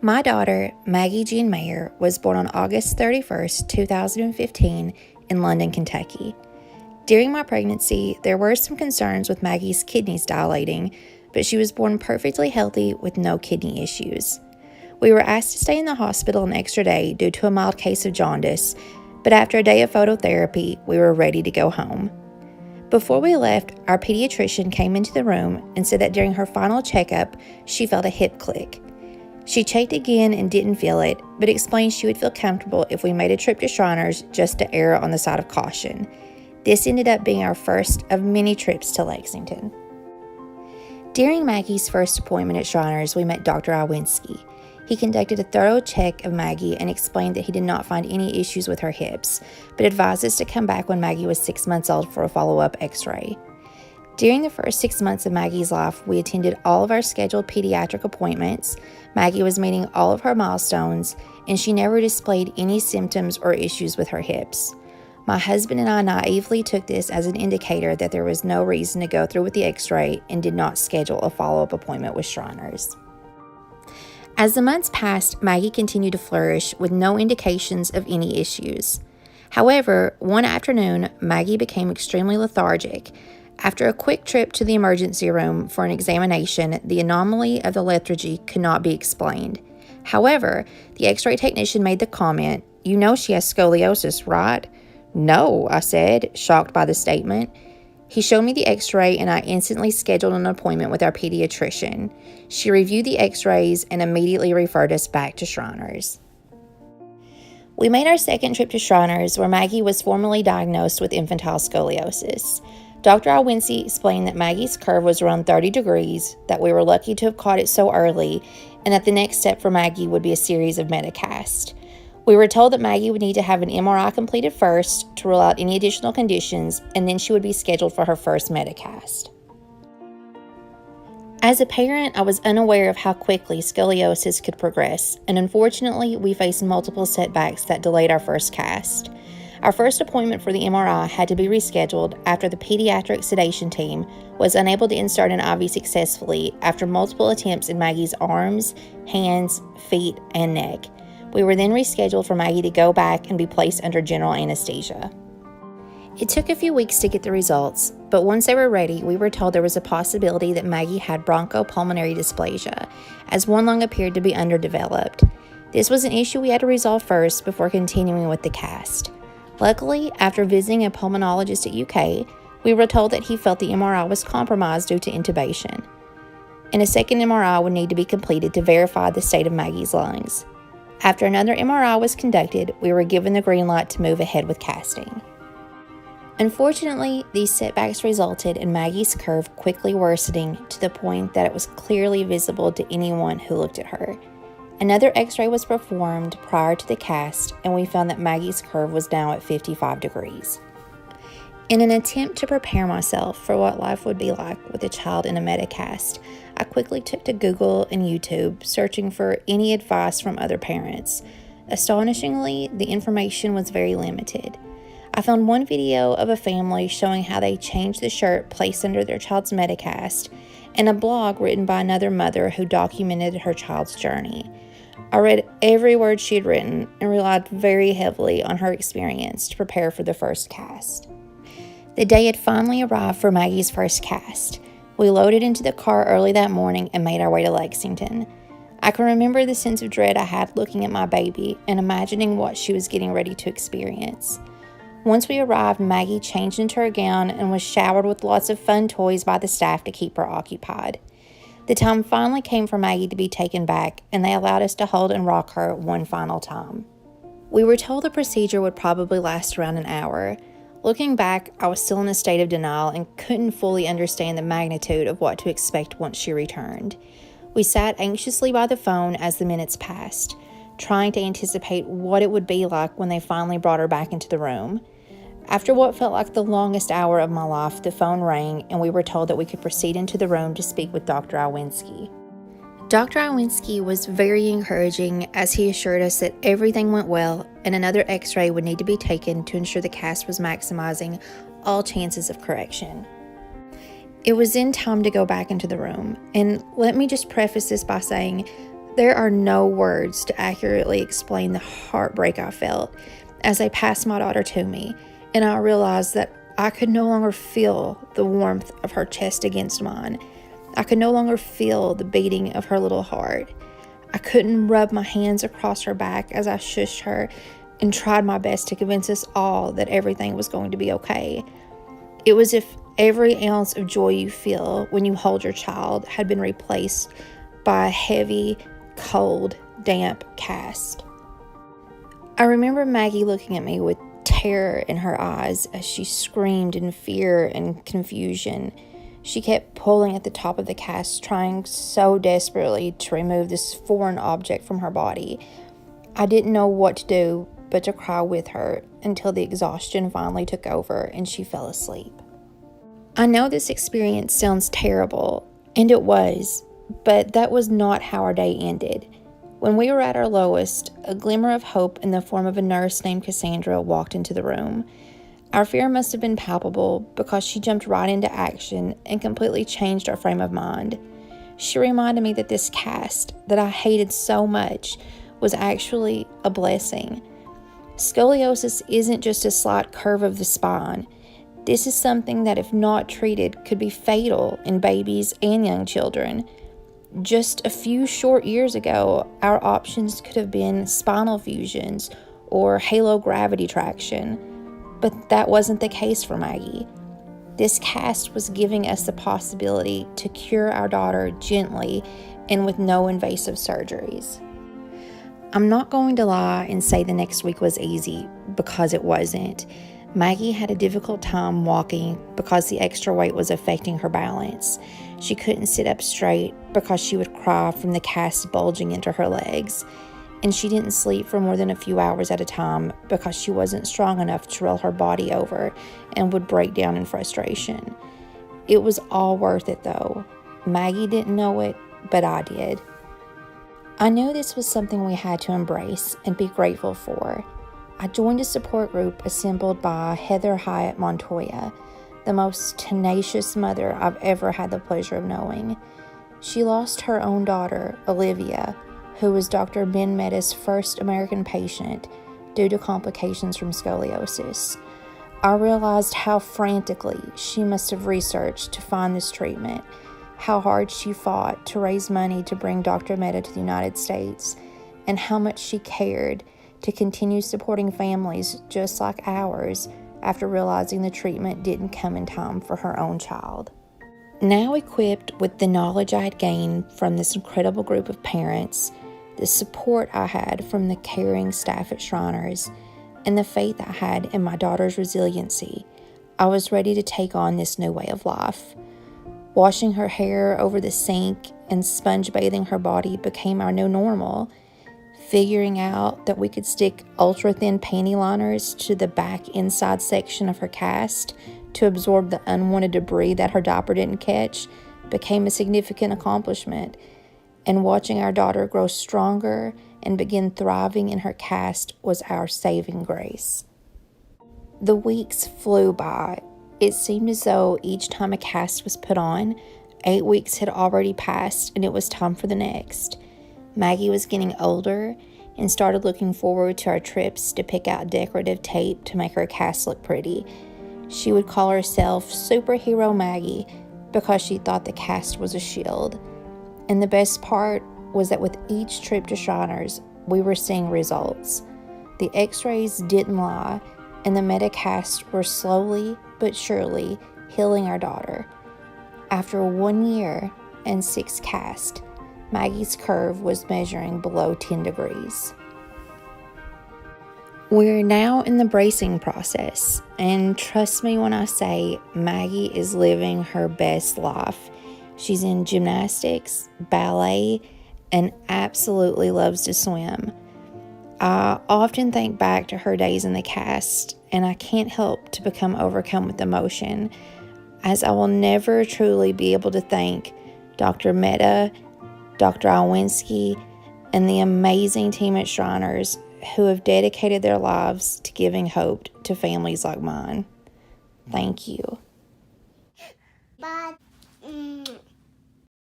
My daughter, Maggie Jean, was born on August 31st, 2015 in London, Kentucky. During my pregnancy, there were some concerns with Maggie's kidneys dilating, but she was born perfectly healthy with no kidney issues. We were asked to stay in the hospital an extra day due to a mild case of jaundice, but after a day of phototherapy, we were ready to go home. Before we left, our pediatrician came into the room and said that during her final checkup, she felt a hip click. She checked again and didn't feel it, but explained she would feel comfortable if we made a trip to Shriners just to err on the side of caution. This ended up being our first of many trips to Lexington. During Maggie's first appointment at Shriners, we met Dr. Iwinski. He conducted a thorough check of Maggie and explained that he did not find any issues with her hips, but advised us to come back when Maggie was 6 months old for a follow-up x-ray. During the first 6 months of Maggie's life, we attended all of our scheduled pediatric appointments. Maggie was meeting all of her milestones, and she never displayed any symptoms or issues with her hips. My husband and I naively took this as an indicator that there was no reason to go through with the x-ray and did not schedule a follow-up appointment with Shriners. As the months passed, Maggie continued to flourish with no indications of any issues. However, one afternoon, Maggie became extremely lethargic. After a quick trip to the emergency room for an examination, the anomaly of the lethargy could not be explained. However, the x-ray technician made the comment, "You know she has scoliosis, right?" "No," I said, shocked by the statement. He showed me the x-ray and I instantly scheduled an appointment with our pediatrician. She reviewed the x-rays and immediately referred us back to Shriners. We made our second trip to Shriners, where Maggie was formally diagnosed with infantile scoliosis. Dr. Iwinski explained that Maggie's curve was around 30 degrees, that we were lucky to have caught it so early, and that the next step for Maggie would be a series of Mehta casts. We were told that Maggie would need to have an MRI completed first to rule out any additional conditions, and then she would be scheduled for her first Mehta cast. As a parent, I was unaware of how quickly scoliosis could progress, and unfortunately, we faced multiple setbacks that delayed our first cast. Our first appointment for the MRI had to be rescheduled after the pediatric sedation team was unable to insert an IV successfully after multiple attempts in Maggie's arms, hands, feet, and neck. We were then rescheduled for Maggie to go back and be placed under general anesthesia. It took a few weeks to get the results, but once they were ready, we were told there was a possibility that Maggie had bronchopulmonary dysplasia, as one lung appeared to be underdeveloped. This was an issue we had to resolve first before continuing with the cast. Luckily, after visiting a pulmonologist at UK, we were told that he felt the MRI was compromised due to intubation, and a second MRI would need to be completed to verify the state of Maggie's lungs. After another MRI was conducted, we were given the green light to move ahead with casting. Unfortunately, these setbacks resulted in Maggie's curve quickly worsening to the point that it was clearly visible to anyone who looked at her. Another x-ray was performed prior to the cast, and we found that Maggie's curve was now at 55 degrees. In an attempt to prepare myself for what life would be like with a child in a Mehta cast, I quickly took to Google and YouTube, searching for any advice from other parents. Astonishingly, the information was very limited. I found one video of a family showing how they changed the shirt placed under their child's Mehta cast, and a blog written by another mother who documented her child's journey. I read every word she had written and relied very heavily on her experience to prepare for the first cast. The day had finally arrived for Maggie's first cast. We loaded into the car early that morning and made our way to Lexington. I can remember the sense of dread I had looking at my baby and imagining what she was getting ready to experience. Once we arrived, Maggie changed into her gown and was showered with lots of fun toys by the staff to keep her occupied. The time finally came for Maggie to be taken back, and they allowed us to hold and rock her one final time. We were told the procedure would probably last around an hour. Looking back, I was still in a state of denial and couldn't fully understand the magnitude of what to expect once she returned. We sat anxiously by the phone as the minutes passed, trying to anticipate what it would be like when they finally brought her back into the room. After what felt like the longest hour of my life, the phone rang and we were told that we could proceed into the room to speak with Dr. Iwinski. Dr. Iwinski was very encouraging as he assured us that everything went well and another x-ray would need to be taken to ensure the cast was maximizing all chances of correction. It was then time to go back into the room, and let me just preface this by saying There are no words to accurately explain the heartbreak I felt as they passed my daughter to me, and I realized that I could no longer feel the warmth of her chest against mine. I could no longer feel the beating of her little heart. I couldn't rub my hands across her back as I shushed her and tried my best to convince us all that everything was going to be okay. It was as if every ounce of joy you feel when you hold your child had been replaced by a heavy, cold, damp cast. I remember Maggie looking at me with terror in her eyes as she screamed in fear and confusion. She kept pulling at the top of the cast, trying so desperately to remove this foreign object from her body. I didn't know what to do but to cry with her until the exhaustion finally took over and she fell asleep. I know this experience sounds terrible, and it was, but that was not how our day ended. When we were at our lowest, a glimmer of hope in the form of a nurse named Cassandra walked into the room. Our fear must have been palpable because she jumped right into action and completely changed our frame of mind. She reminded me that this cast that I hated so much was actually a blessing. Scoliosis isn't just a slight curve of the spine. This is something that, if not treated, could be fatal in babies and young children. Just a few short years ago, our options could have been spinal fusions or halo gravity traction, but that wasn't the case for Maggie. This cast was giving us the possibility to cure our daughter gently and with no invasive surgeries. I'm not going to lie and say the next week was easy, because it wasn't. Maggie had a difficult time walking because the extra weight was affecting her balance. She couldn't sit up straight because she would cry from the cast bulging into her legs. And she didn't sleep for more than a few hours at a time because she wasn't strong enough to roll her body over and would break down in frustration. It was all worth it though. Maggie didn't know it, but I did. I knew this was something we had to embrace and be grateful for. I joined a support group assembled by Heather Hyatt Montoya, the most tenacious mother I've ever had the pleasure of knowing. She lost her own daughter, Olivia, who was Dr. Mehta's first American patient, due to complications from scoliosis. I realized how frantically she must have researched to find this treatment, how hard she fought to raise money to bring Dr. Mehta to the United States, and how much she cared to continue supporting families just like ours after realizing the treatment didn't come in time for her own child. Now equipped with the knowledge I had gained from this incredible group of parents, the support I had from the caring staff at Shriners, and the faith I had in my daughter's resiliency, I was ready to take on this new way of life. Washing her hair over the sink and sponge bathing her body became our new normal. Figuring out that we could stick ultra-thin panty liners to the back inside section of her cast to absorb the unwanted debris that her diaper didn't catch became a significant accomplishment. And watching our daughter grow stronger and begin thriving in her cast was our saving grace. The weeks flew by. It seemed as though each time a cast was put on, 8 weeks had already passed and it was time for the next. Maggie was getting older and started looking forward to our trips to pick out decorative tape to make her cast look pretty. She would call herself Superhero Maggie because she thought the cast was a shield. And the best part was that with each trip to Shriners, we were seeing results. The x-rays didn't lie, and the Mehta casts were slowly but surely healing our daughter. After 1 year and 6 casts, Maggie's curve was measuring below 10 degrees. We're now in the bracing process, and trust me when I say Maggie is living her best life. She's in gymnastics, ballet, and absolutely loves to swim. I often think back to her days in the cast, and I can't help to become overcome with emotion, as I will never truly be able to thank Dr. Mehta, Dr. Iwinski, and the amazing team at Shriners who have dedicated their lives to giving hope to families like mine. Thank you. Bye.